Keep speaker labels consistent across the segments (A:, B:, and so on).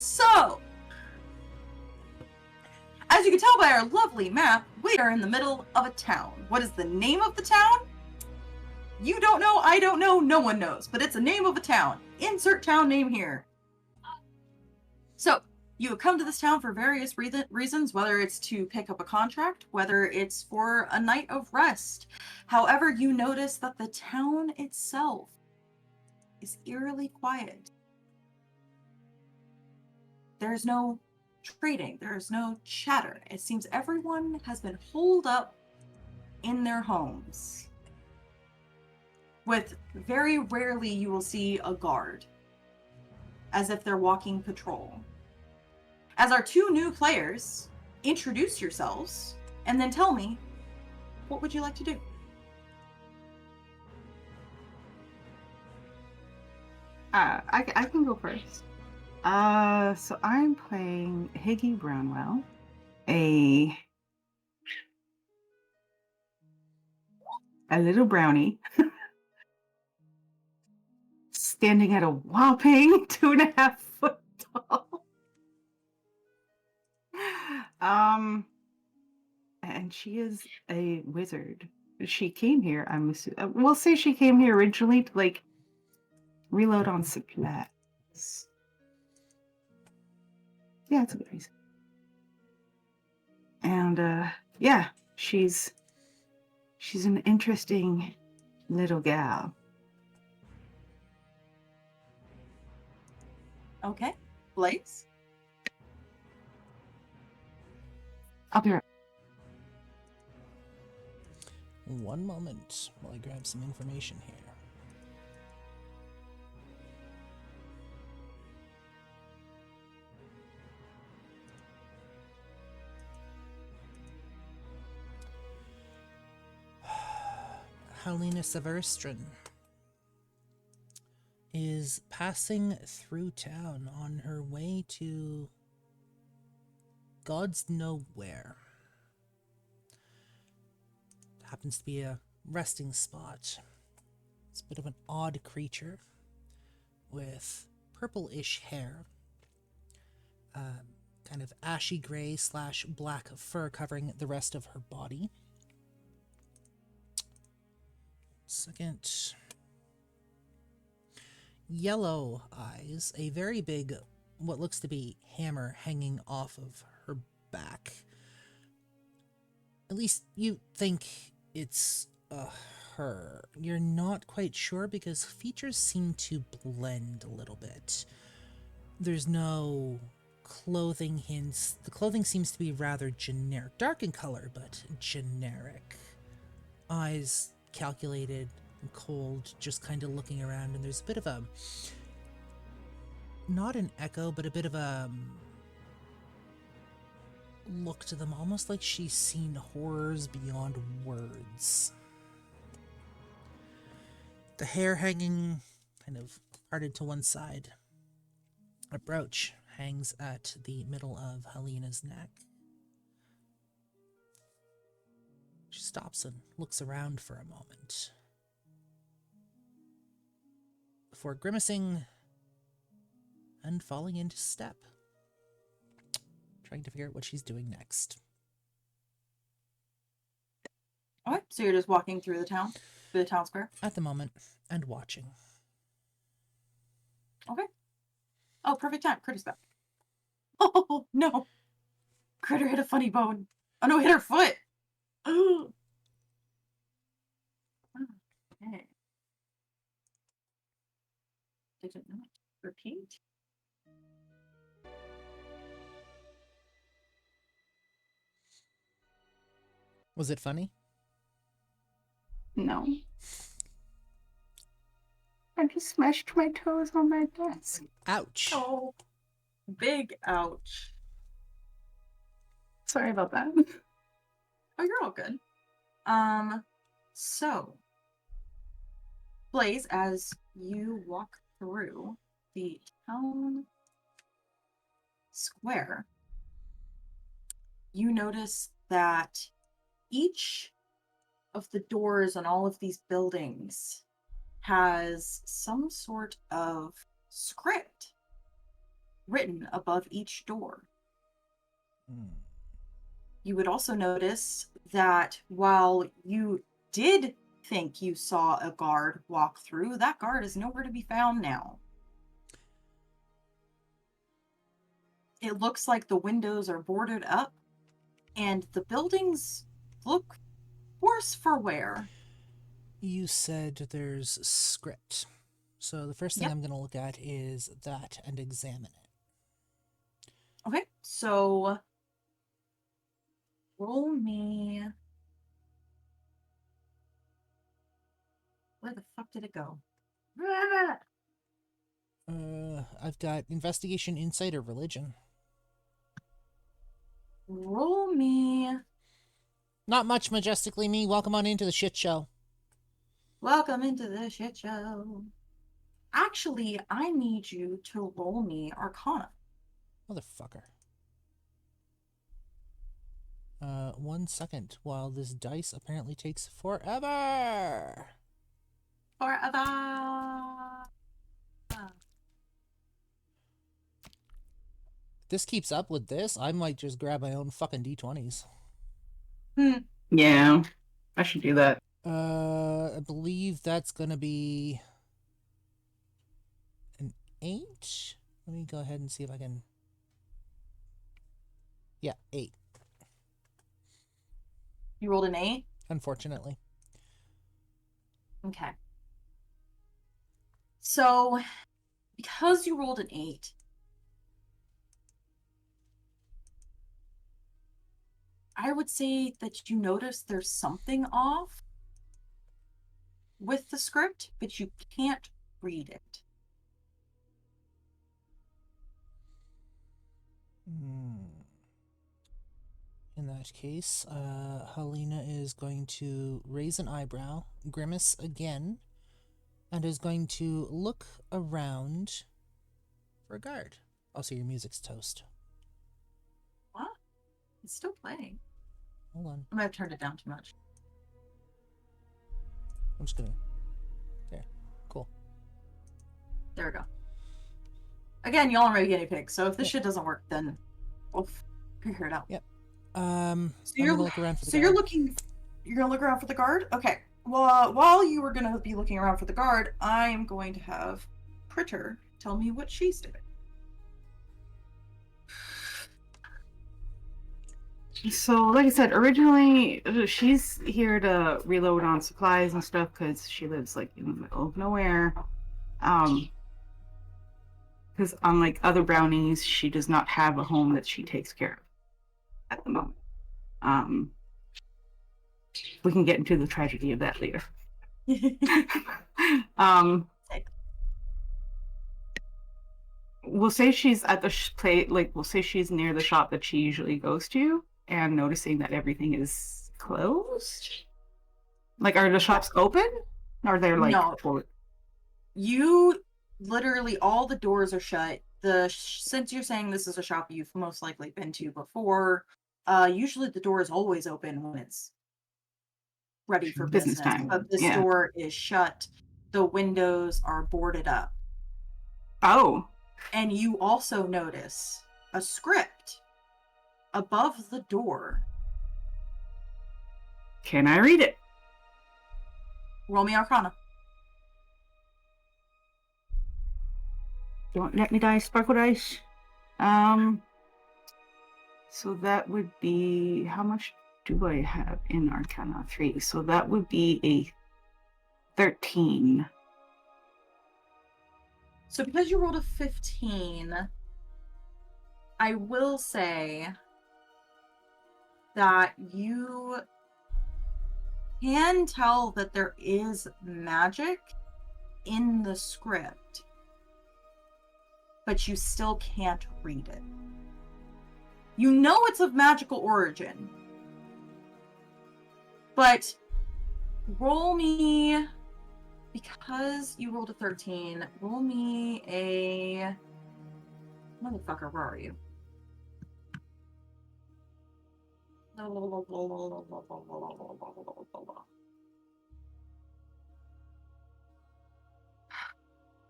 A: So, as you can tell by our lovely map, we are in the middle of a town. What is the name of the town? You don't know, I don't know, no one knows, but it's a name of a town. Insert town name here. So, you have come to this town for various reasons, whether it's to pick up a contract, whether it's for a night of rest. However, you notice that the town itself is eerily quiet. There's no trading, there's no chatter. It seems everyone has been holed up in their homes. With very rarely you will see a guard, as if they're walking patrol. As our two new players, introduce yourselves and then tell me, what would you like to do?
B: I can go first. So I'm playing Higgy Brownwell, a little brownie, standing at a whopping 2.5 foot tall. And she is a wizard. She came here. We'll say she came here originally to reload on supplies. Yeah, it's a good reason. And yeah, she's an interesting little gal.
A: Okay, Blaze?
B: I'll be right.
C: One moment while I grab some information here. Halina Severistrun is passing through town on her way to God's know where. Happens to be a resting spot. It's a bit of an odd creature with purple-ish hair, kind of ashy gray / black fur covering the rest of her body. Second, yellow eyes, a very big, what looks to be hammer hanging off of her back. At least you think it's her. You're not quite sure because features seem to blend a little bit. There's no clothing hints. The clothing seems to be rather generic. Dark in color, but generic. Eyes calculated and cold, just kind of looking around, and there's a bit of a, not an echo, but a bit of a look to them, almost like she's seen horrors beyond words. The hair hanging kind of parted to one side. A brooch hangs at the middle of Halina's neck. She stops and looks around for a moment before grimacing and falling into step, trying to figure out what she's doing next.
A: Okay, so you're just walking through the town square?
C: At the moment, and watching.
A: Okay. Oh, perfect time. Critter's back. Oh, no. Critter hit a funny bone. Oh, no, hit her foot. Oh. Okay. Didn't know it. Repeat.
C: Was it funny?
B: No. I just smashed my toes on my desk.
C: Ouch.
A: Oh, big ouch.
B: Sorry about that.
A: Oh, you're all good. So, Blaze, as you walk through the town square, you notice that each of the doors on all of these buildings has some sort of script written above each door.
C: Hmm.
A: You would also notice that while you did think you saw a guard walk through, that guard is nowhere to be found now. It looks like the windows are boarded up, and the buildings look worse for wear.
C: You said there's script. So the first thing
A: Yep.
C: I'm going to look at is that and examine it.
A: Okay, so roll me. Where the fuck did it go?
C: I've got investigation, insight, or religion.
A: Roll me.
C: Not much, majestically me. Welcome on into the shit show.
A: Welcome into the shit show. Actually, I need you to roll me Arcana.
C: Motherfucker. 1 second, while this dice apparently takes forever.
A: Forever.
C: If this keeps up with this, I might just grab my own fucking d20s.
B: Yeah, I should do that.
C: I believe that's gonna be an 8. Let me go ahead and see if I can. Yeah, 8.
A: You rolled an 8?
C: Unfortunately.
A: Okay. So, because you rolled an 8, I would say that you notice there's something off with the script, but you can't read it.
C: In that case, Halina is going to raise an eyebrow, grimace again, and is going to look around for a guard. Also, your music's toast.
A: What? It's still playing.
C: Hold on.
A: I might have turned it down too much.
C: I'm just gonna... There. Cool.
A: There we go. Again, y'all are my guinea pigs, so if this
C: Yeah.
A: shit doesn't work, then we'll figure it out.
C: Yep.
A: So
C: I'm
A: you're
C: gonna look around for the
A: so
C: guard.
A: you're gonna look around for the guard? Okay. Well, while you were gonna be looking around for the guard, I am going to have Pritter tell me what she's doing.
B: So, like I said, originally she's here to reload on supplies and stuff because she lives like in the middle of nowhere. Because unlike other brownies, she does not have a home that she takes care of at the moment. We can get into the tragedy of that later. We'll say she's at the plate, like we'll say she's near the shop that she usually goes to, and noticing that everything is closed. Like, are the shops open? Or are they like
A: No.
B: full?
A: You literally all the doors are shut. Since you're saying this is a shop you've most likely been to before, usually the door is always open when it's ready for business
B: time.
A: But this
B: Yeah.
A: door is shut. The windows are boarded up.
B: Oh.
A: And you also notice a script above the door.
B: Can I read it?
A: Roll me Arcana.
B: Don't let me die, sparkle dice. So that would be, how much do I have in Arcana 3? So that would be a 13.
A: So because you rolled a 15, I will say that you can tell that there is magic in the script, but you still can't read it. You know it's of magical origin, but roll me, because you rolled a 13, roll me a... Motherfucker, where are you?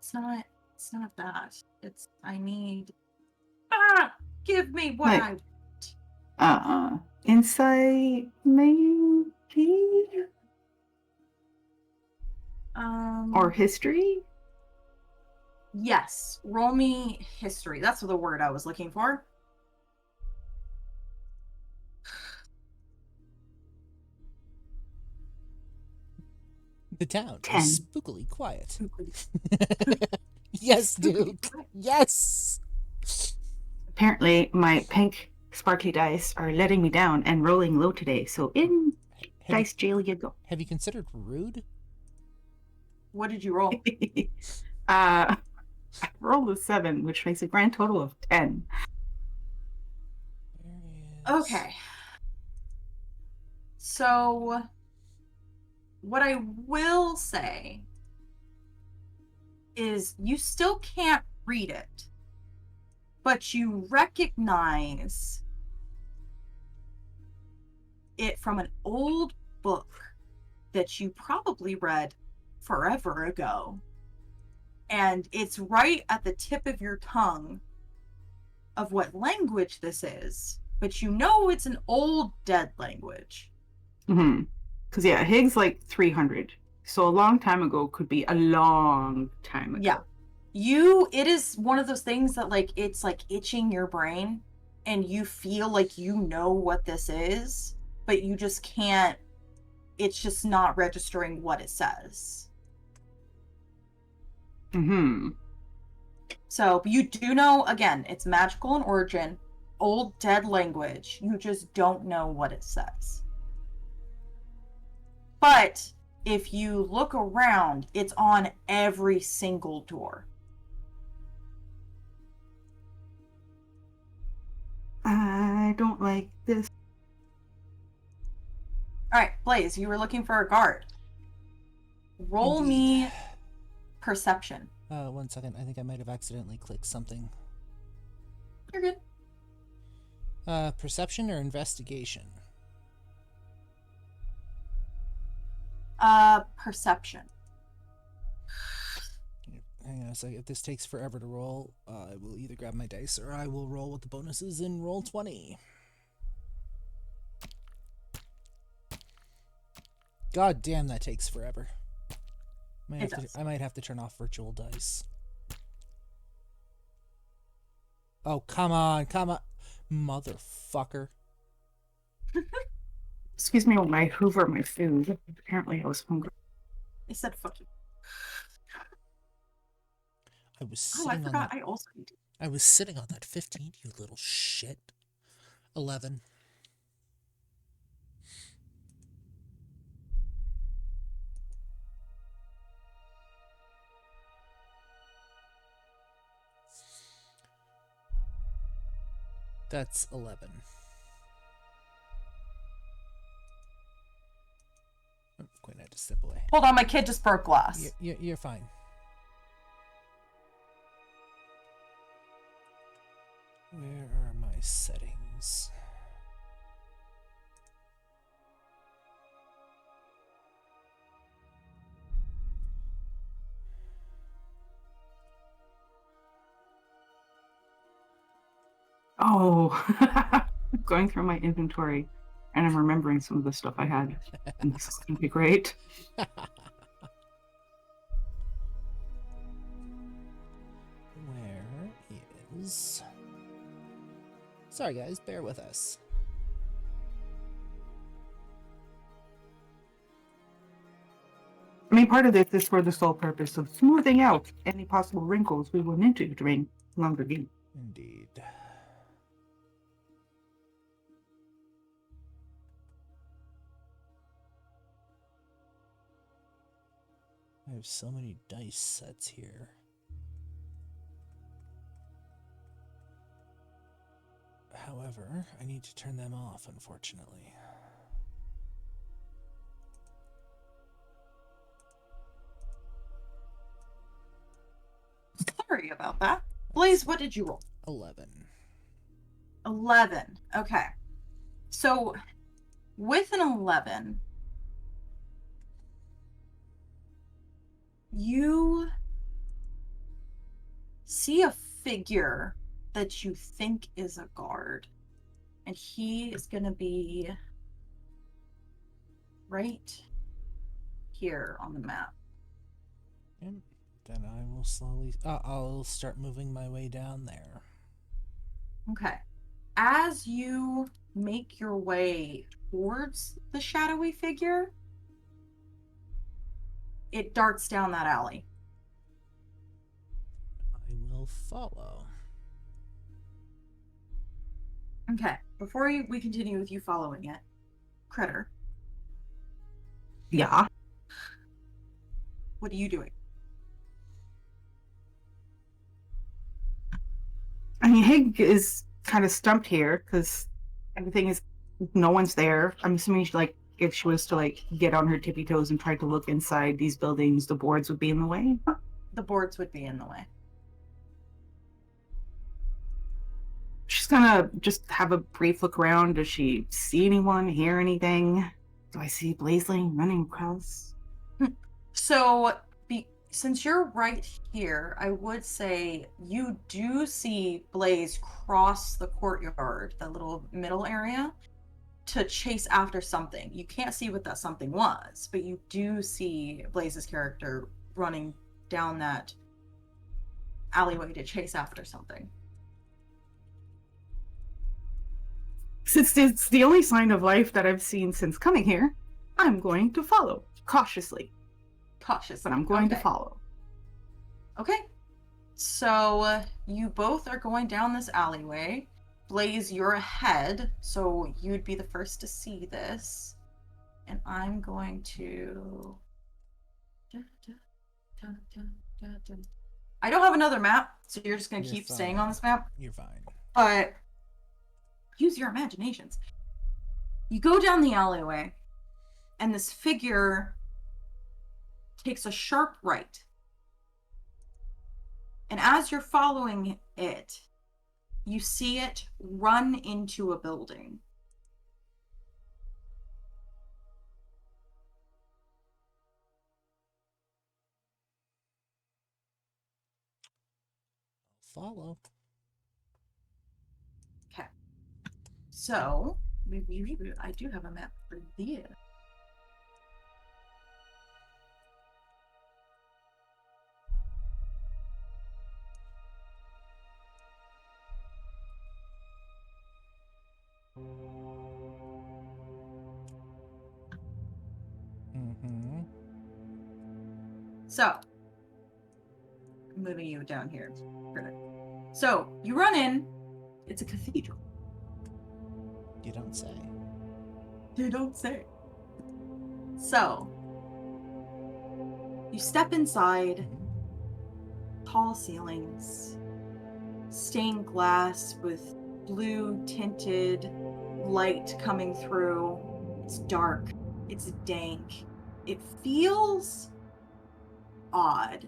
A: It's not that. I need Give me what
B: Like-
A: I...
B: Insight, maybe? Or history?
A: Yes. Roll me history. That's the word I was looking for.
C: The town
B: 10.
C: is spookily quiet. Yes, Duke. Yes.
B: Apparently, my pink sparkly dice are letting me down and rolling low today, so in dice jail you go.
C: Have you considered rude?
A: What did you roll?
B: I rolled a 7, which makes a grand total of 10.
A: Okay. So, what I will say is you still can't read it, but you recognize it from an old book that you probably read forever ago. And it's right at the tip of your tongue of what language this is, but you know it's an old dead language.
B: Because, yeah, Higg's like 300. So a long time ago could be a long time ago.
A: Yeah. It is one of those things that, like, it's like itching your brain and you feel like you know what this is, but you just can't, it's just not registering what it says. So, but you do know, again, it's magical in origin, old dead language. You just don't know what it says. But if you look around, it's on every single door.
B: I don't like this.
A: All right, Blaze, you were looking for a guard. Roll
C: Indeed.
A: me perception.
C: 1 second. I think I might have accidentally clicked something.
A: You're good.
C: Perception or investigation?
A: Perception.
C: Hang on a second. If this takes forever to roll, I will either grab my dice or I will roll with the bonuses in roll 20. God damn, that takes forever. I might have to turn off virtual dice. Oh, come on, motherfucker.
B: Excuse me while I hoover my food. Apparently I was hungry.
A: I said fuck you.
C: I was
A: Oh,
C: sitting
A: I forgot.
C: on that.
A: I also need to.
C: I was sitting on that 15, you little shit. 11. That's 11. I'm going to have to step away.
A: Hold on, my kid just broke glass.
C: You're fine. Where are my settings?
B: Oh, I'm going through my inventory and I'm remembering some of the stuff I had. And this is going to be great.
C: Where is... Sorry guys, bear with us.
B: I mean, part of this is for the sole purpose of smoothing out any possible wrinkles we run into during longer games.
C: Indeed. I have so many dice sets here. However, I need to turn them off, unfortunately.
A: Sorry about that. Blaze, what did you roll?
C: 11.
A: 11. Okay. So, with an 11, you see a figure that you think is a guard. And he is going to be right here on the map.
C: Yep. Then I will slowly... I'll start moving my way down there.
A: Okay. As you make your way towards the shadowy figure, it darts down that alley.
C: I will follow.
A: Okay. Before we continue with you following it, Critter,
B: Yeah.
A: what are you doing?
B: I mean, Higg is kind of stumped here because everything is, no one's there. I'm assuming if she was to get on her tippy toes and try to look inside these buildings, the boards would be in the way.
A: The boards would be in the way.
B: She's gonna just have a brief look around. Does she see anyone, hear anything? Do I see Blazeling running across?
A: So, since you're right here, I would say you do see Blaze cross the courtyard, that little middle area, to chase after something. You can't see what that something was, but you do see Blaze's character running down that alleyway to chase after something.
B: Since it's the only sign of life that I've seen since coming here, I'm going to follow cautiously. But I'm going to follow.
A: Okay. So you both are going down this alleyway. Blaze, you're ahead, so you'd be the first to see this. And I'm going to... I don't have another map, so you're just going to keep staying on this map.
C: You're fine.
A: But use your imaginations. You go down the alleyway, and this figure takes a sharp right. And as you're following it, you see it run into a building.
C: Follow.
A: Okay. So, I do have a map for this.
C: Mm-hmm.
A: So, I'm moving you down here. Perfect. So, you run in. It's a cathedral.
C: You don't say.
A: You don't say. So, you step inside. Tall ceilings. Stained glass with blue tinted light coming through. It's dark. It's dank. It feels odd.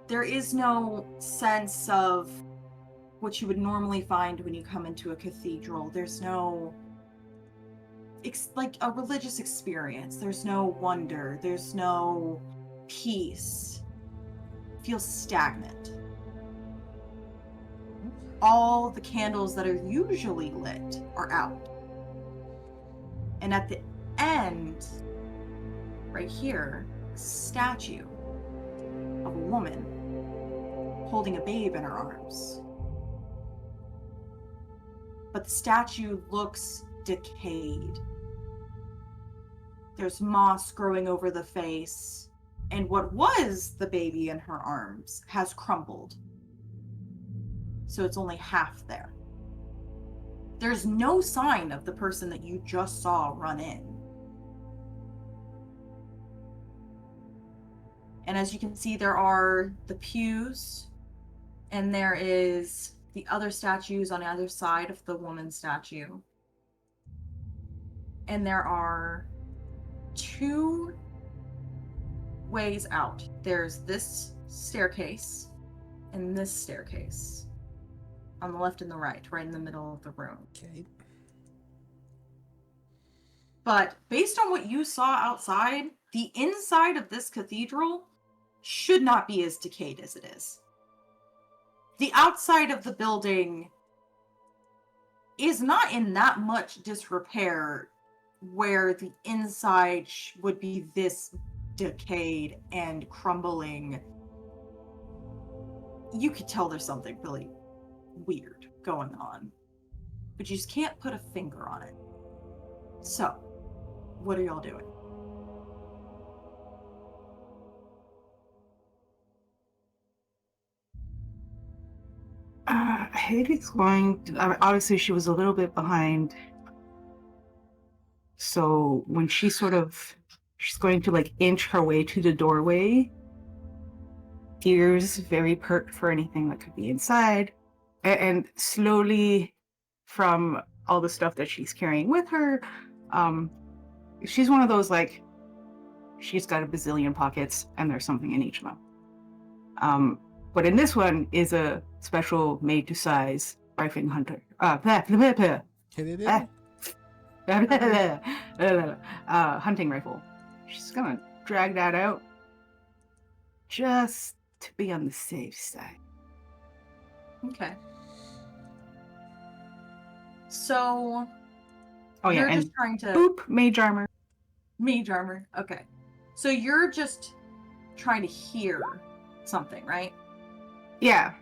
A: There is no sense of what you would normally find when you come into a cathedral. There's no like a religious experience. There's no wonder. There's no peace. It feels stagnant. All the candles that are usually lit are out. And at the end, right here, a statue of a woman holding a babe in her arms. But the statue looks decayed. There's moss growing over the face, and what was the baby in her arms has crumbled. So it's only half there. There's no sign of the person that you just saw run in. And as you can see, there are the pews, and there is the other statues on the other side of the woman statue. And there are two ways out. There's this staircase and this staircase. On the left and the right in the middle of the room.
C: Okay.
A: But based on what you saw outside, the inside of this cathedral should not be as decayed as it is. the outside of the building is not in that much disrepair where the inside would be this decayed and crumbling. You could tell there's something really weird going on, but you just can't put a finger on it. So, what are y'all doing?
B: Hayley's going to, obviously she was a little bit behind. So when she's going to like inch her way to the doorway, ears very perked for anything that could be inside, and slowly from all the stuff that she's carrying with her, she's one of those like, she's got a bazillion pockets and there's something in each of them. But in this one is a special made to size rifling hunter. Hunting rifle. She's gonna drag that out just to be on the safe side.
A: Okay. So.
B: Oh yeah,
A: you're
B: and
A: just trying to.
B: Boop, mage armor.
A: Mage armor. Okay. So you're just trying to hear something, right?
B: Yeah.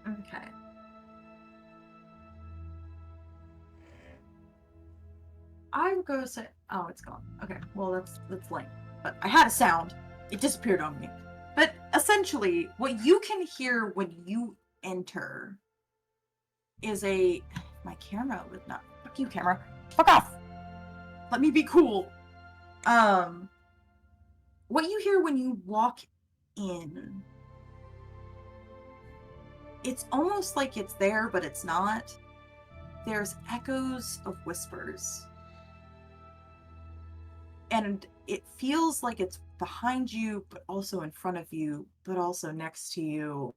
A: Okay. I would go say, oh, it's gone. Okay, well that's lame. But I had a sound. It disappeared on me. But essentially, what you can hear when you enter is my camera would not. Fuck you, camera. Fuck off. Let me be cool. What you hear when you walk in, it's almost like it's there, but it's not. There's echoes of whispers. And it feels like it's behind you, but also in front of you, but also next to you,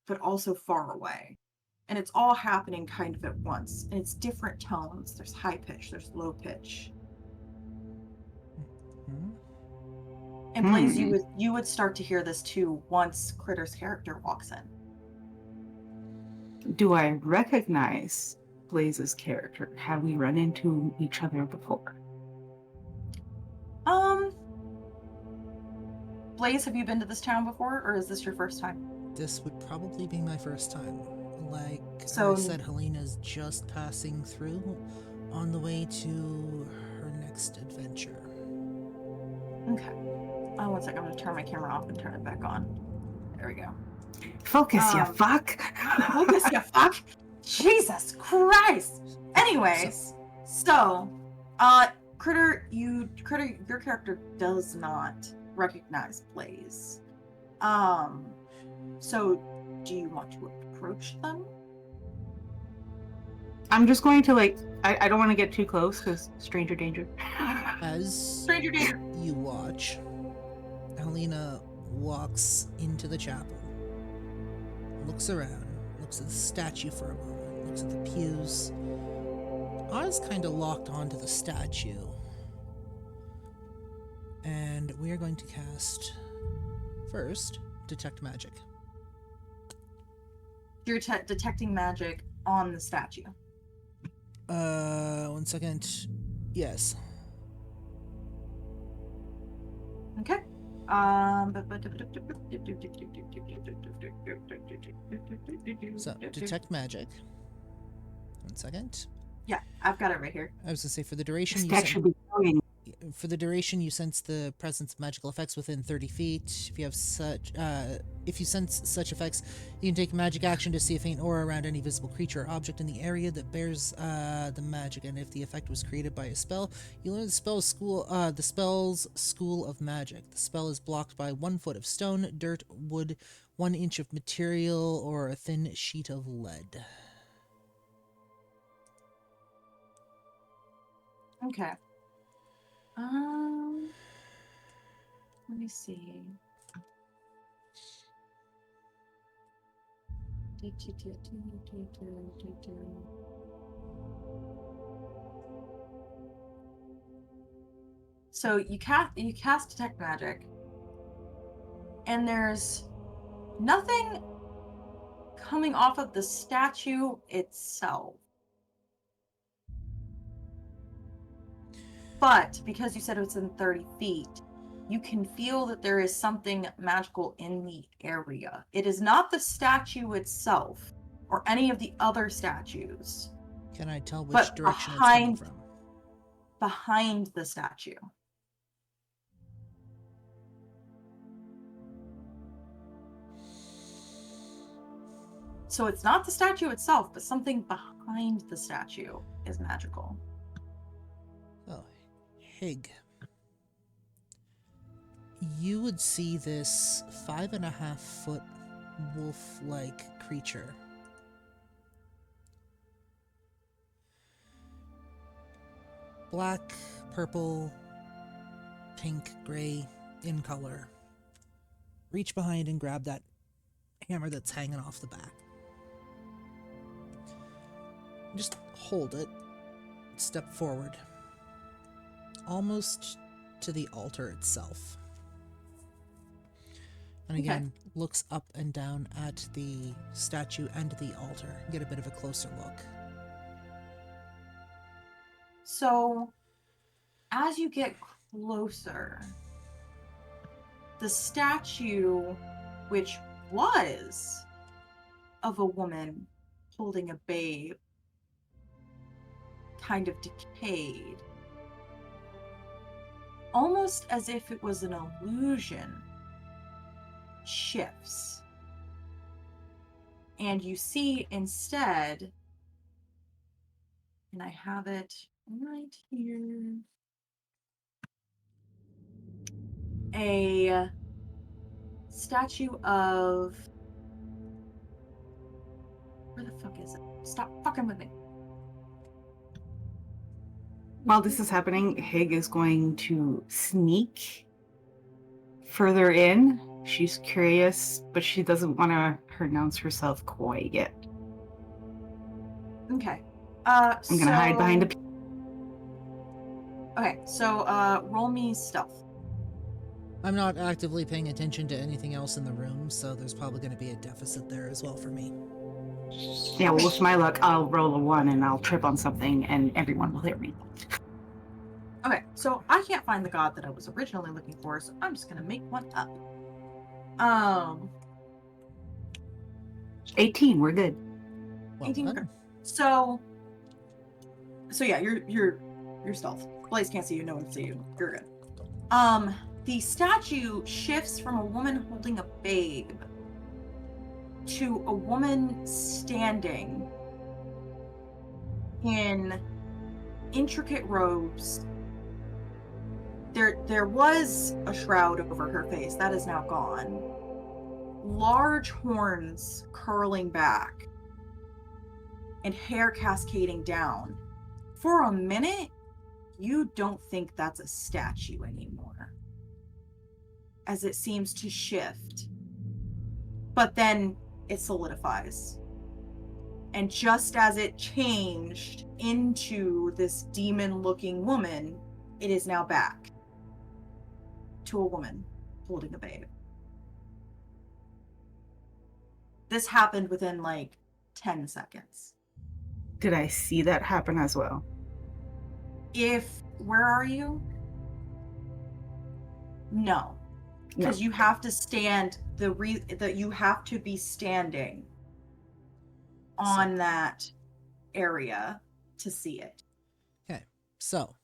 A: but also far away. And it's all happening kind of at once. And it's different tones. There's high pitch, there's low pitch. And Blaze, you would start to hear this too once Critter's character walks in.
B: Do I recognize Blaze's character? Have we run into each other before?
A: Blaze, have you been to this town before, or is this your first time?
C: This would probably be my first time. Like
A: So,
C: I said, Halina's just passing through on the way to her next adventure.
A: Okay. One second, I'm going to turn my camera off and turn it back on. There we go.
B: Focus, you fuck!
A: Focus, you fuck! Jesus Christ! Anyways, so, Critter, your character does not recognize Blaze. So, do you want to approach them?
B: I'm just going to like, I don't want to get too close because stranger danger.
C: As
A: Stranger danger.
C: you watch, Halina walks into the chapel, looks around, looks at the statue for a moment, looks at the pews. Eyes kind of locked onto the statue. And we are going to cast, first, Detect Magic.
A: You're detecting magic on the statue.
C: 1 second. Yes.
A: Okay.
C: So, Detect Magic. 1 second.
A: Yeah, I've got it right here.
C: I was going to say, for the duration, you sense the presence of magical effects within 30 feet. If you sense such effects, you can take a magic action to see a faint aura around any visible creature or object in the area that bears the magic. And if the effect was created by a spell, you learn the spell's school of magic. The spell is blocked by 1 foot of stone, dirt, wood, 1 inch of material, or a thin sheet of lead.
A: Okay. Let me see. So you cast Detect Magic, and there's Nothing coming off of the statue itself. But because you said it's in 30 feet, you can feel that there is something magical in the area. It is not the statue itself or any of the other statues.
C: Can I tell which
A: But
C: direction it's coming from?
A: Behind the statue. So it's not the statue itself, but something behind the statue is magical.
C: Oh, Higg. You would see this 5.5-foot wolf-like creature. Black, purple, pink, gray in color. Reach behind and grab that hammer that's hanging off the back. Just hold it. Step forward. Almost to the altar itself. And again, looks up and down at the statue and the altar. Get a bit of a closer look.
A: So, as you get closer, the statue, which was of a woman holding a babe, kind of decayed. Almost as if it was an illusion, shifts. And you see instead, and I have it right here, a statue of, where the fuck is it? Stop fucking with me.
B: While this is happening, Higg is going to sneak further in. She's curious, but she doesn't want to pronounce herself quite yet.
A: Okay.
B: I'm gonna hide behind a.
A: Okay, so roll me stealth.
C: I'm not actively paying attention to anything else in the room, so there's probably going to be a deficit there as well for me.
B: Yeah, well, with my luck, I'll roll a 1 and I'll trip on something and everyone will hear me.
A: Okay, so I can't find the god that I was originally looking for, so I'm just gonna make one up.
B: 18, we're good.
C: Well
A: 18.
C: done.
A: So yeah, you're stealth. Blaze can't see you, no one can see you. You're good. The statue shifts from a woman holding a babe to a woman standing in intricate robes. There was a shroud over her face. That is now gone. Large horns curling back and hair cascading down. For a minute, you don't think that's a statue anymore, as it seems to shift. But then it solidifies. And just as it changed into this demon-looking woman, it is now back to a woman holding a babe. This happened within like 10 seconds.
B: Did I see that happen as well?
A: Where are you? No. Because you have to stand, that you have to be standing on that area to see it.
C: Okay, so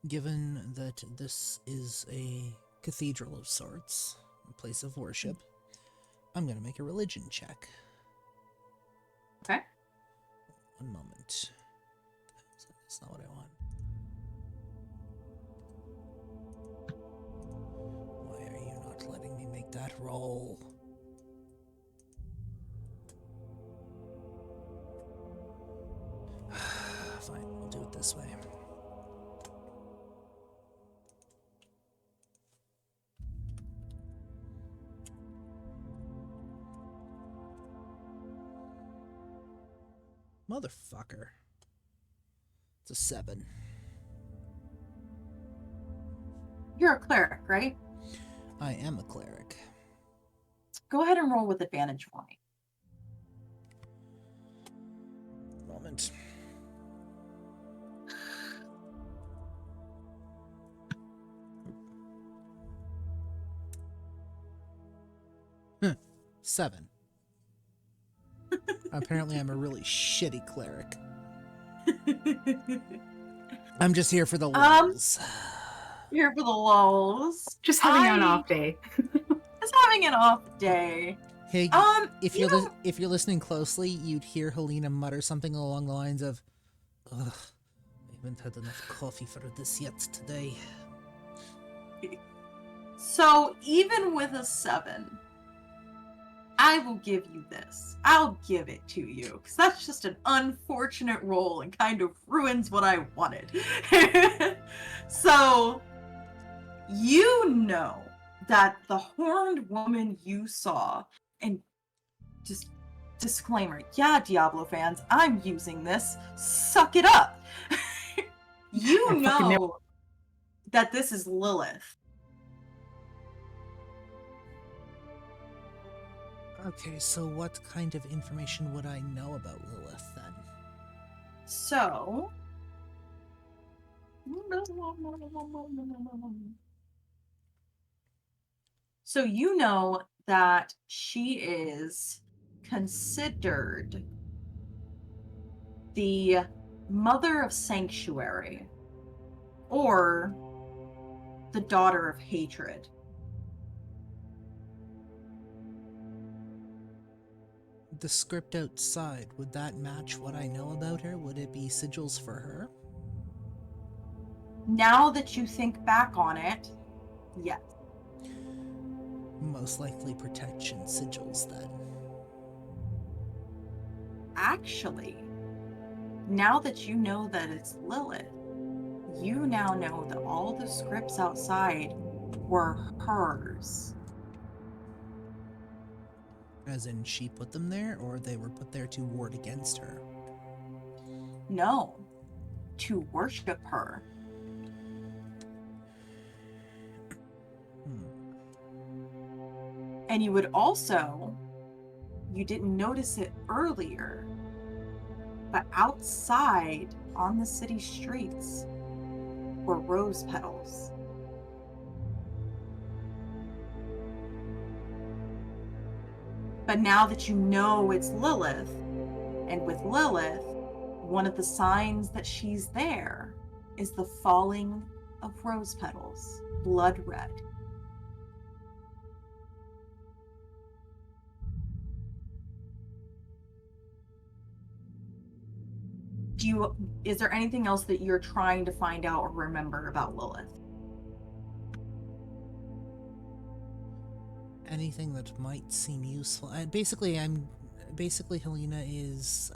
C: given that this is a cathedral of sorts, a place of worship, I'm going to make a religion check.
A: Okay.
C: One moment. That's not what I want. Why are you not letting me make that roll? Fine, we'll do it this way. Motherfucker. It's a 7.
A: You're a cleric, right?
C: I am a cleric.
A: Go ahead and roll with advantage for me.
C: Moment. Huh. 7. Apparently, I'm a really shitty cleric. I'm just here for the lulz.
A: Here for the lulz.
B: Just having an off day.
A: Just having an off day.
C: Hey, if you're listening closely, you'd hear Halina mutter something along the lines of, "Ugh, I haven't had enough coffee for this yet today."
A: So even with a 7, I will give you this. I'll give it to you, because that's just an unfortunate roll and kind of ruins what I wanted. So, you know that the horned woman you saw, and just disclaimer, yeah, Diablo fans, I'm using this. Suck it up. You know that this is Lilith.
C: Okay, so what kind of information would I know about Lilith then?
A: So, you know that she is considered the mother of sanctuary, or the daughter of hatred.
C: The script outside, would that match what I know about her? Would it be sigils for her?
A: Now that you think back on it, yes.
C: Most likely protection sigils then.
A: Actually, now that you know that it's Lilith, you now know that all the scripts outside were hers.
C: As in, she put them there, or they were put there to ward against her?
A: No, to worship her. And you would also, you didn't notice it earlier, but outside on the city streets were rose petals. But now that you know it's Lilith, and with Lilith, one of the signs that she's there is the falling of rose petals, blood red. Is there anything else that you're trying to find out or remember about Lilith?
C: Anything that might seem useful. Basically, Halina is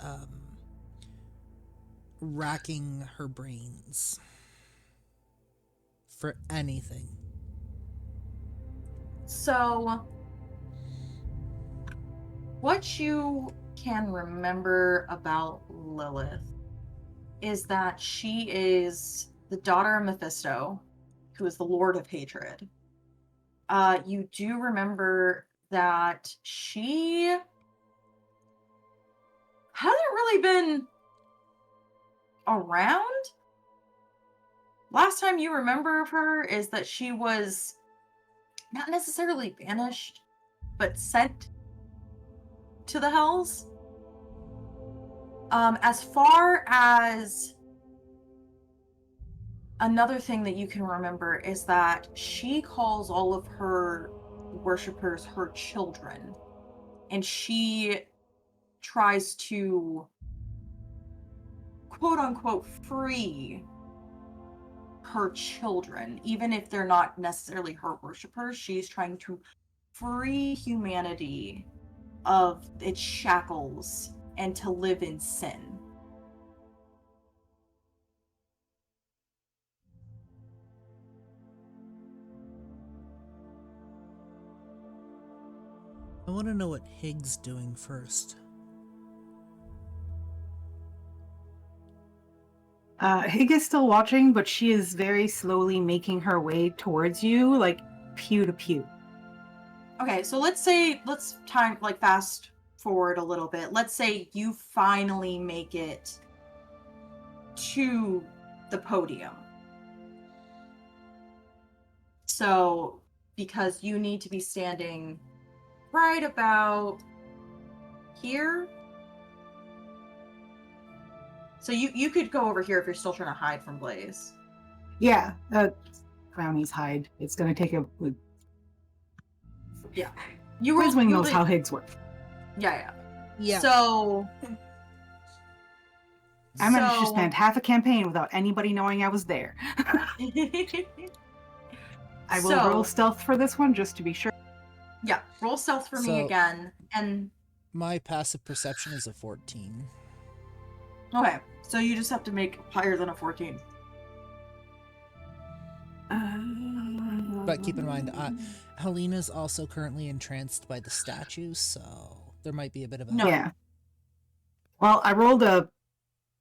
C: racking her brains for anything.
A: So, what you can remember about Lilith is that she is the daughter of Mephisto, who is the Lord of Hatred. You do remember that she hasn't really been around. Last time you remember of her is that she was not necessarily banished, but sent to the Hells. As far as another thing that you can remember is that she calls all of her worshippers her children, and she tries to quote unquote free her children. Even if they're not necessarily her worshippers, she's trying to free humanity of its shackles and to live in sin.
C: I want to know what Higg's doing first.
B: Higg is still watching, but she is very slowly making her way towards you, like pew to pew.
A: Okay, so let's time like fast forward a little bit. Let's say you finally make it to the podium. So, because you need to be standing right about here. So you could go over here if you're still trying to hide from Blaze.
B: Yeah, Brownie's hide. It's gonna take a.
A: Yeah.
B: Blizzwing knows how Higgs work.
A: Yeah.
C: Yeah.
A: So
B: I managed to spend half a campaign without anybody knowing I was there. I will roll stealth for this one just to be sure.
A: Yeah, roll stealth for me again. And
C: my passive perception is a 14.
A: Okay, so you just have to make higher than a 14.
C: But keep in mind, Halina's also currently entranced by the statue, so there might be a bit of a...
A: No.
B: Yeah. Well, I rolled a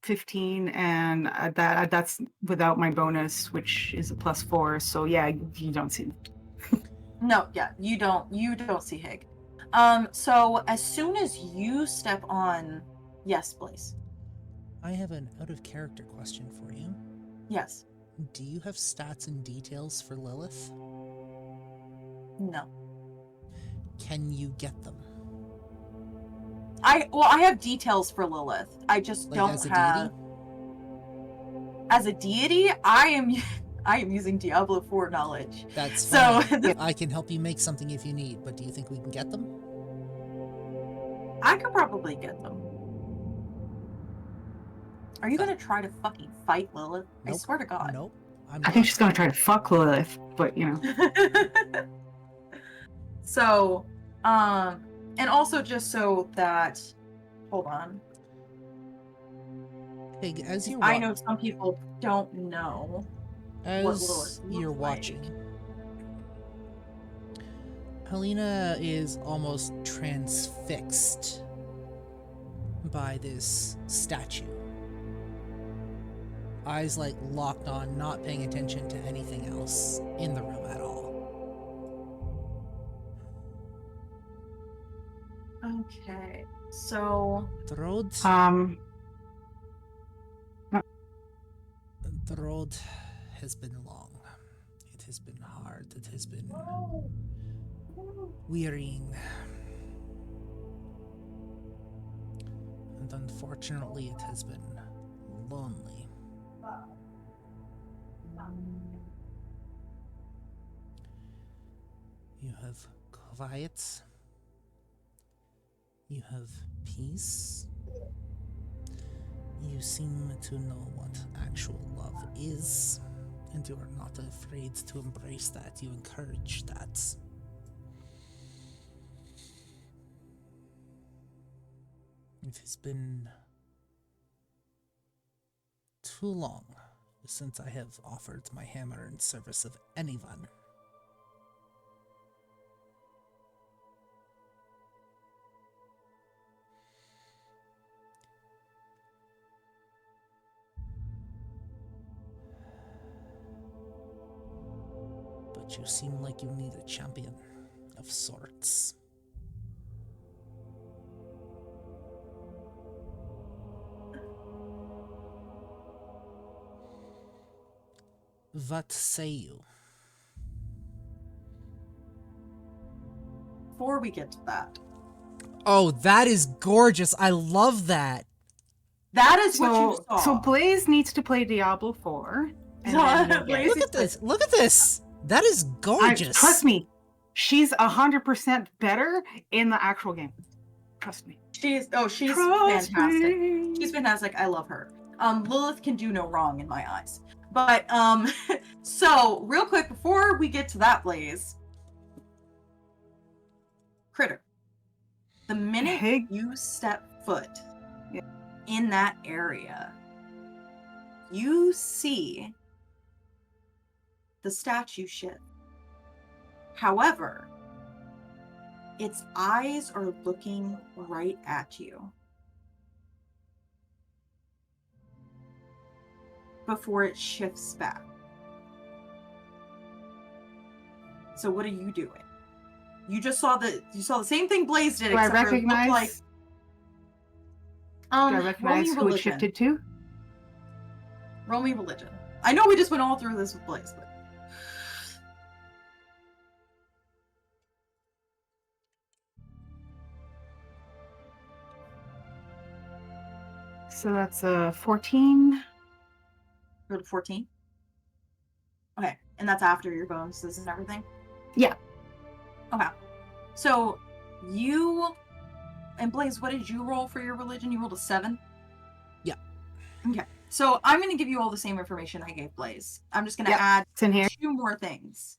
B: 15, and that's without my bonus, which is a +4. So yeah, you don't see.
A: No, yeah, you don't see Higg. So as soon as you step on, yes, please.
C: I have an out-of-character question for you.
A: Yes.
C: Do you have stats and details for Lilith?
A: No.
C: Can you get them?
A: I have details for Lilith. I just
C: like
A: don't
C: as a
A: have.
C: Deity?
A: As a deity, I am using Diablo 4 knowledge.
C: That's
A: so.
C: fine. I can help you make something if you need, but do you think we can get them?
A: I could probably get them. Are you gonna try to fucking fight Lilith?
C: Nope.
A: I swear to God.
C: Nope.
B: I think she's gonna try to fuck Lilith, but you know.
A: So, and also just so that, hold on.
C: Hey, as you're
A: I know some people don't know what Lilith
C: you're
A: looks
C: watching,
A: like.
C: Halina is almost transfixed by this statue. Eyes like locked on, not paying attention to anything else in the room at all.
A: Okay, so
C: The road has been long. It has been hard. It has been wearying. And unfortunately, it has been lonely. You have quiet. You have peace. You seem to know what actual love is, and you are not afraid to embrace that. You encourage that. It has been too long since I have offered my hammer in service of anyone. But you seem like you need a champion of sorts. What say you?
A: before we get to that,
C: Oh, that is gorgeous. I love that.
A: that is what you saw.
B: So Blaze needs to play Diablo 4. And then
A: Blaze
C: Look at this. Look at this. That is gorgeous.
B: Trust me, she's 100% better in the actual game. Trust me.
A: She's fantastic. She's fantastic. I love her. Lilith can do no wrong in my eyes. But so real quick before we get to that, Blaze, Critter, the minute you step foot in that area, you see the statue shift. However, its eyes are looking right at you before it shifts back. So what are you doing? You just saw the same thing Blaze did,
B: Do I
A: except for it looked like
B: recognize? Do I recognize who it shifted to?
A: Roll me religion. I know we just went all through this with Blaze, but
B: So that's a 14.
A: go to 14. Okay, and that's after your bonuses and everything?
B: Yeah.
A: Okay. So you and Blaze, what did you roll for your religion? You rolled a 7?
C: Yeah.
A: Okay. So I'm going to give you all the same information I gave Blaze. I'm just going to add
B: It's in here.
A: 2 more things.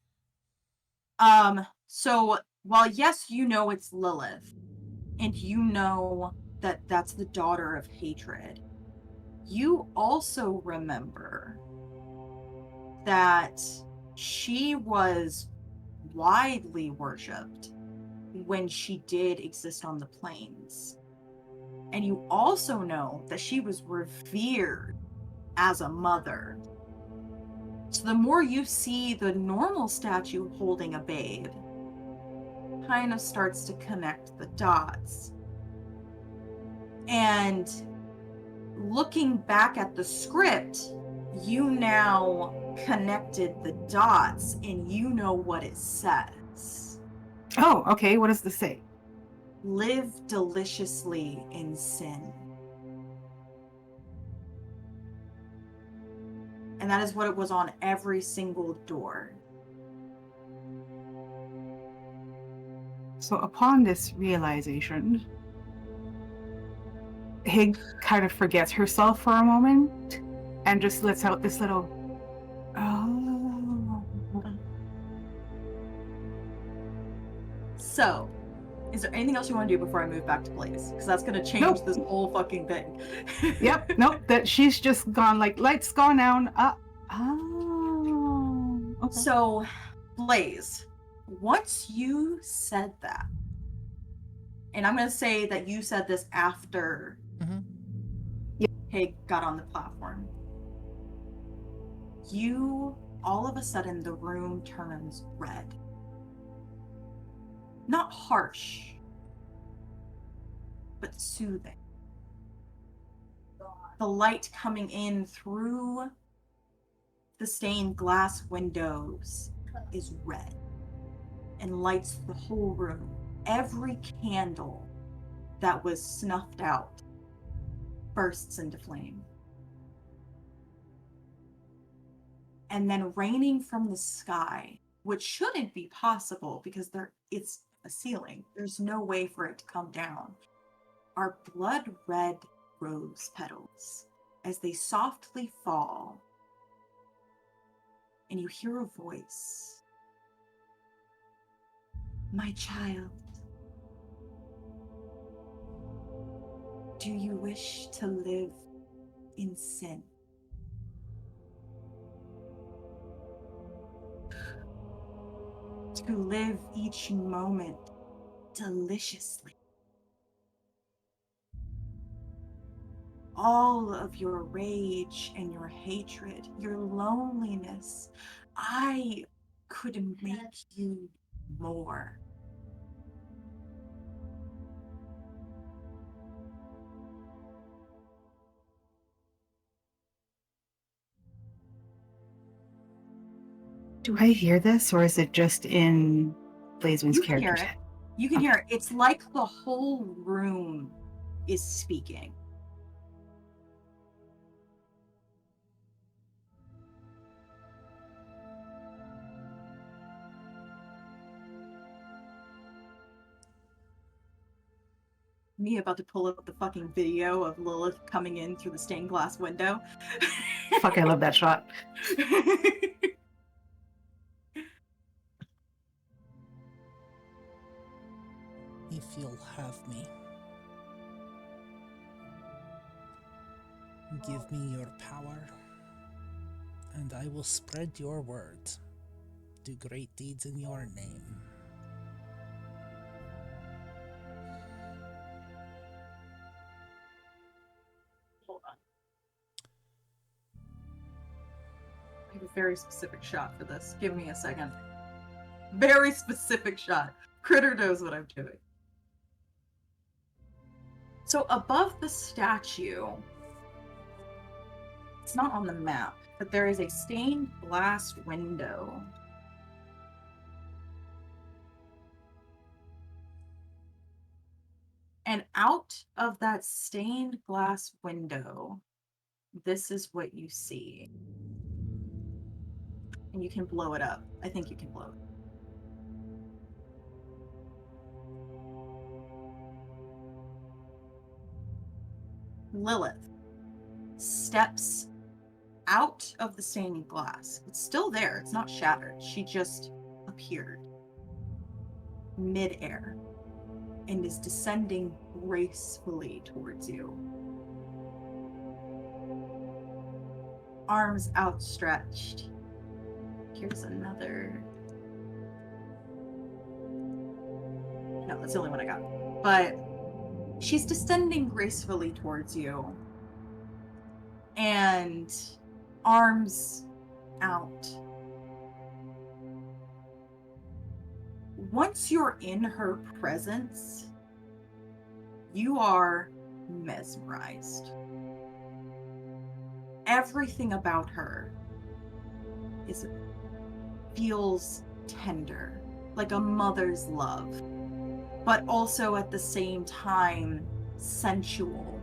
A: So while yes, you know it's Lilith, and you know that that's the daughter of hatred, you also remember that she was widely worshipped when she did exist on the plains. And you also know that she was revered as a mother. So the more you see the normal statue holding a babe, kind of starts to connect the dots. And looking back at the script, you now connected the dots and you know what it says.
B: Oh, okay. What does this say?
A: Live deliciously in sin. And that is what it was on every single door.
B: So upon this realization, Higg kind of forgets herself for a moment and just lets out this little, oh.
A: So, is there anything else you want to do before I move back to Blaze? Because that's going to change
B: Nope.
A: this whole fucking thing.
B: Yep, nope, that she's just gone, like, lights gone down. Oh. Okay.
A: So, Blaze, once you said that, and I'm going to say that you said this after Higg got on the platform, all of a sudden, the room turns red. Not harsh, but soothing. The light coming in through the stained glass windows is red and lights the whole room. Every candle that was snuffed out bursts into flame. And then raining from the sky, which shouldn't be possible because it's a ceiling. There's no way for it to come down, are blood red rose petals as they softly fall. And you hear a voice. My child, do you wish to live in sin? To live each moment deliciously? All of your rage and your hatred, your loneliness, I could make you more.
B: Do I hear this, or is it just in Blazeman's character's head?
A: You can hear it. It's like the whole room is speaking. Me about to pull up the fucking video of Lilith coming in through the stained glass window.
B: Fuck, I love that shot.
C: If you'll have me, give me your power, and I will spread your word, do great deeds in your name.
A: Hold on. I have a very specific shot for this. Give me a second. Very specific shot. Critter knows what I'm doing. So above the statue, it's not on the map, but there is a stained glass window. And out of that stained glass window, this is what you see. And you can blow it up. I think you can blow it. Lilith steps out of the stained glass. It's still there. It's not shattered. She just appeared mid-air and is descending gracefully towards you. Arms outstretched. Here's another. No, that's the only one I got. But she's descending gracefully towards you. And arms out. Once you're in her presence, you are mesmerized. Everything about her feels tender, like a mother's love, but also at the same time sensual.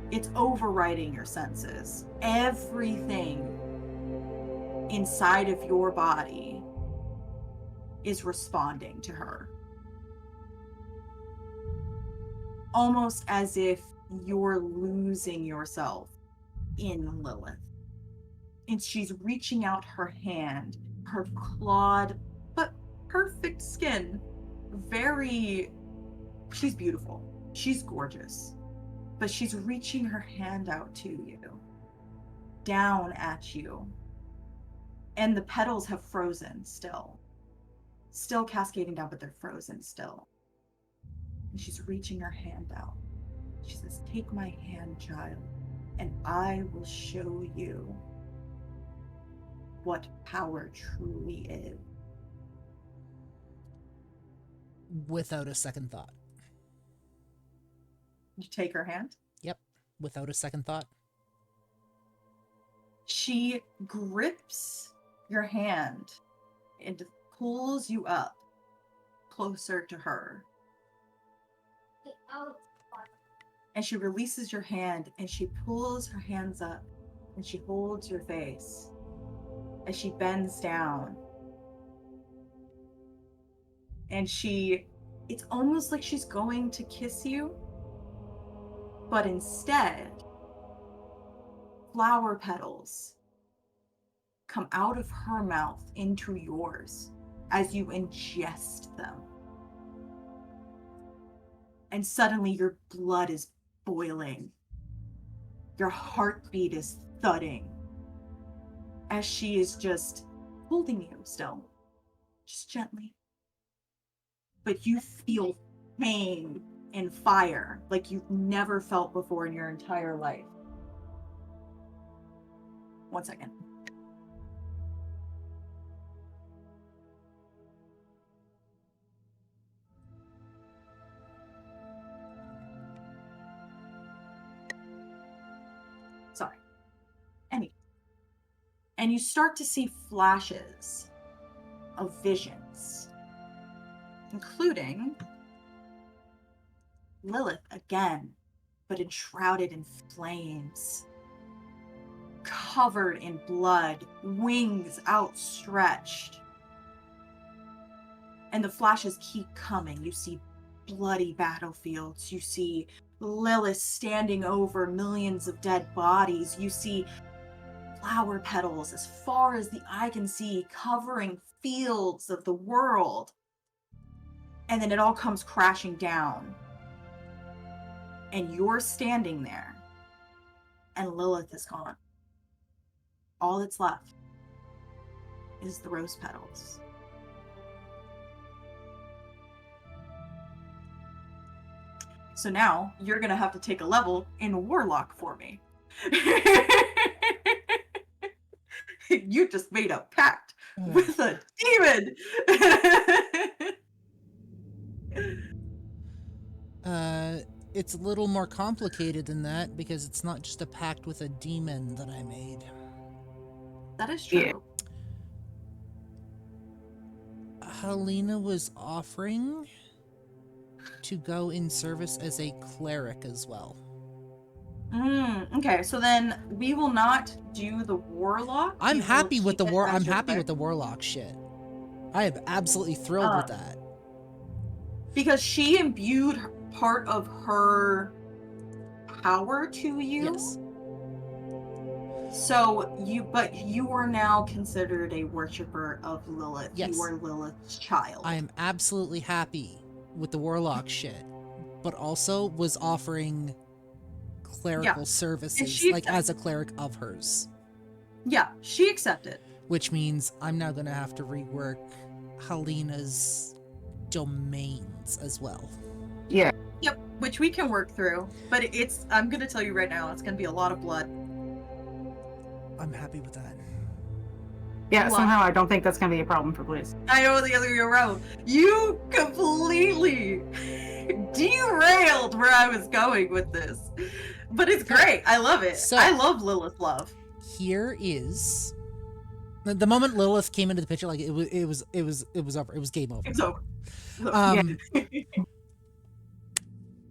A: It's overriding your senses. Everything inside of your body is responding to her. Almost as if you're losing yourself in Lilith. And she's reaching out her hand, her clawed but perfect skin. She's beautiful. She's gorgeous. But she's reaching her hand out to you, down at you. And the petals have frozen still cascading down, but they're frozen still. And she's reaching her hand out. She says, "Take my hand, child, and I will show you what power truly is."
C: Without a second thought.
A: You take her hand?
C: Yep, without a second thought.
A: She grips your hand and pulls you up closer to her. And she releases your hand and she pulls her hands up and she holds your face as she bends down. And it's almost like she's going to kiss you, but instead, flower petals come out of her mouth into yours as you ingest them. And suddenly your blood is boiling. Your heartbeat is thudding as she is just holding you still, just gently. But you feel pain and fire like you've never felt before in your entire life. 1 second. Sorry. And you start to see flashes of visions, including Lilith again, but enshrouded in flames, covered in blood, wings outstretched. And the flashes keep coming. You see bloody battlefields. You see Lilith standing over millions of dead bodies. You see flower petals as far as the eye can see, covering fields of the world. And then it all comes crashing down. And you're standing there. And Lilith is gone. All that's left is the rose petals. So now you're going to have to take a level in Warlock for me. You just made a pact with a demon.
C: It's a little more complicated than that because it's not just a pact with a demon that I made.
A: That is
B: Yeah.
A: true.
C: Halina was offering to go in service as a cleric as well.
A: Okay, so then we will not do the warlock.
C: I'm
A: We will
C: happy with
A: keep
C: the
A: it as
C: I'm
A: your
C: happy with
A: cleric.
C: the warlock shit. I am absolutely thrilled with that.
A: Because she imbued part of her power to you.
C: Yes.
A: So but you are now considered a worshiper of Lilith.
C: Yes.
A: You are Lilith's child.
C: I am absolutely happy with the warlock shit, but also was offering clerical services, like as a cleric of hers.
A: Yeah, she accepted.
C: Which means I'm now gonna have to rework Halina's domains as well.
B: Yeah.
A: Yep, which we can work through. But I'm gonna tell you right now, it's gonna be a lot of blood.
C: I'm happy with that.
B: Yeah, somehow I don't think that's going to be a problem for Blaze.
A: I know the other way around. You completely derailed where I was going with this. But it's great. I love it.
C: So,
A: I love Lilith love.
C: Here is the moment Lilith came into the picture, like it was over. It was game over.
A: It's over.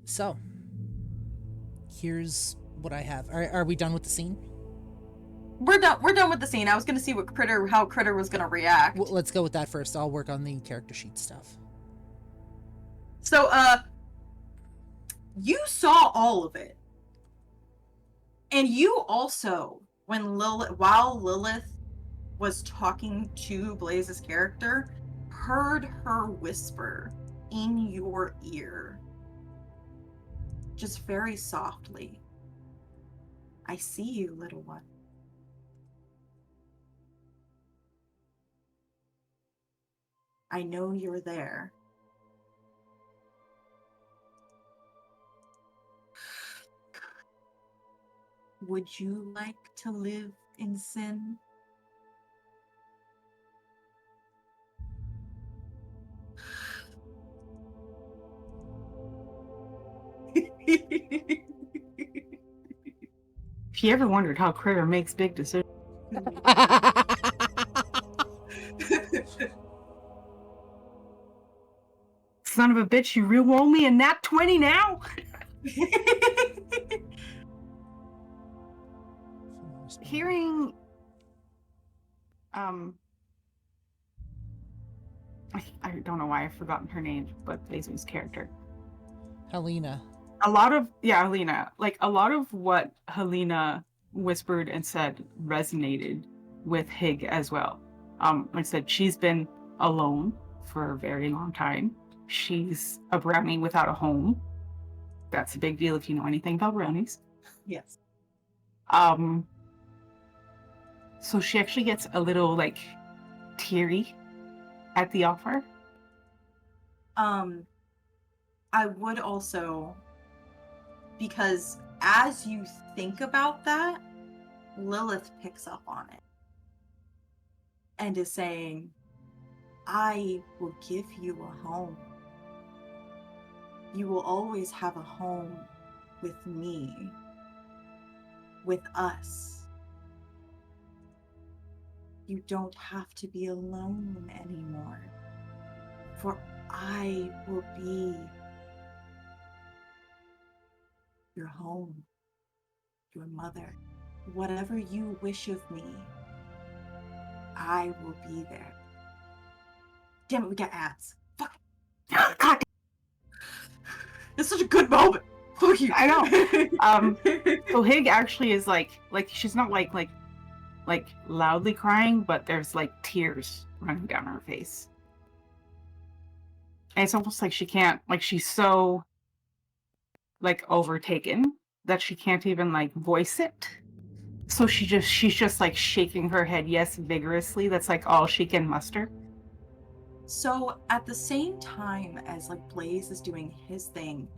C: So here's what I have. Are we done with the scene?
A: We're done with the scene. I was gonna see how Critter was gonna react.
C: Well, let's go with that first. I'll work on the character sheet stuff.
A: So, you saw all of it. And you also, while Lilith was talking to Blaze's character, heard her whisper in your ear. Just very softly. I see you, little one. I know you're there. Would you like to live in sin?
B: If you ever wondered how Critter makes big decisions. Son of a bitch, you roll me a nat 20 now? Hearing I don't know why I've forgotten her name, but Blaze's character.
C: Halina.
B: Halina. Like a lot of what Halina whispered and said resonated with Higg as well. Like I said, she's been alone for a very long time. She's a brownie without a home. That's a big deal if you know anything about brownies.
A: Yes.
B: So she actually gets a little like teary at the offer.
A: I would also, because as you think about that, Lilith picks up on it and is saying, I will give you a home. You will always have a home with me, with us. You don't have to be alone anymore, for I will be your home, your mother. Whatever you wish of me, I will be there. Damn it, we got ads. Fuck.
B: God.
A: It's such a good moment. Fuck you.
B: I know. So Higg actually is like she's not like loudly crying, but there's like tears running down her face. And it's almost like she can't, like she's so like overtaken that she can't even like voice it. So she's just like shaking her head yes vigorously. That's like all she can muster.
A: So at the same time as like Blaze is doing his thing,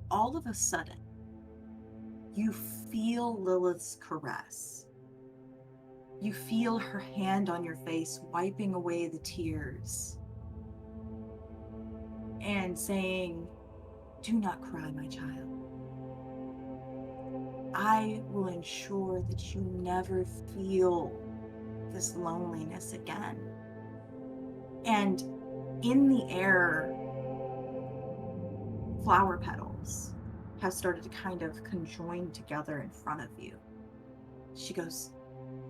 A: all of a sudden you feel Lilith's caress. You feel her hand on your face, wiping away the tears and saying, Do not cry, my child. I will ensure that you never feel this loneliness again. And in the air, flower petals have started to kind of conjoin together in front of you. She goes,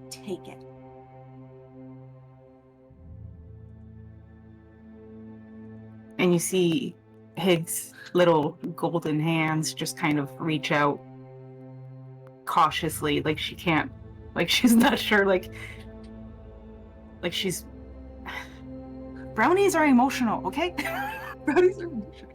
A: take it.
B: And you see Higg's little golden hands just kind of reach out cautiously, like she can't, like she's not sure, like she's. Brownies are emotional, okay?
A: Brownies are emotional.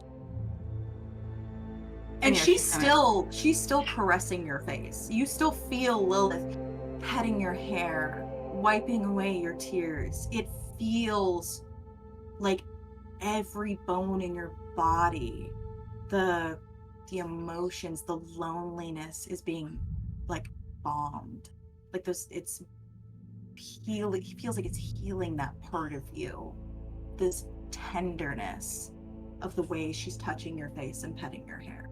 A: And
B: yeah,
A: she's still caressing your face. You still feel Lilith petting your hair, wiping away your tears. It feels like every bone in your body, the emotions, the loneliness is being like bombed. Like this, it's healing. He feels like it's healing that part of you. This tenderness of the way she's touching your face and petting your hair.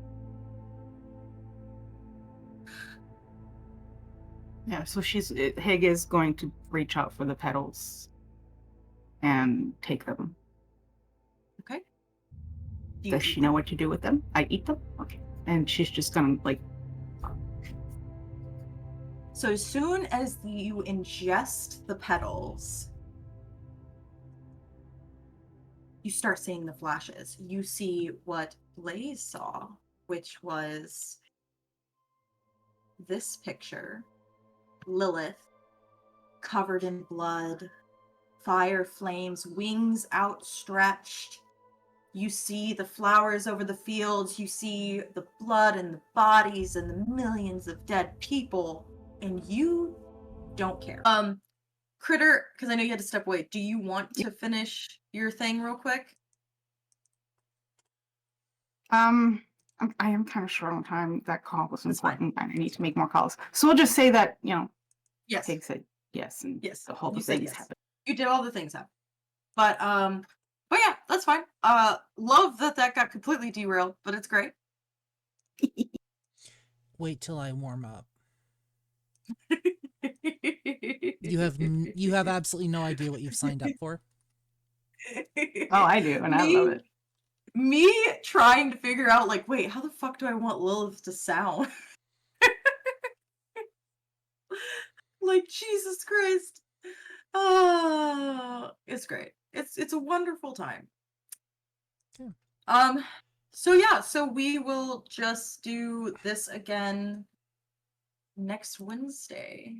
B: Yeah, so Hig is going to reach out for the petals and take them.
A: Okay.
B: Does she know what to do with them? I eat them? Okay. And she's just gonna, like...
A: So as soon as you ingest the petals, you start seeing the flashes. You see what Blaze saw, which was this picture. Lilith, covered in blood, fire flames, wings outstretched. You see the flowers over the fields. You see the blood and the bodies and the millions of dead people, and you don't care. Critter, because I know you had to step away. Do you want to finish your thing real quick?
B: I am kind of short on time. That call was
A: That's
B: important, and I need to make more calls. So we'll just say that,
A: Yes.
B: Hig said yes, and
A: Yes.
B: the whole
A: You said
B: thing
A: yes.
B: happened.
A: You did all the things happen. But yeah, that's fine. Love that got completely derailed, but it's great.
C: Wait till I warm up. You have absolutely no idea what you've signed up for.
B: Oh, I do, and I love it.
A: Me trying to figure out, like, wait, how the fuck do I want Lilith to sound? Like, Jesus Christ. Oh, it's great. It's a wonderful time.
C: Yeah.
A: So yeah, so we will just do this again next Wednesday.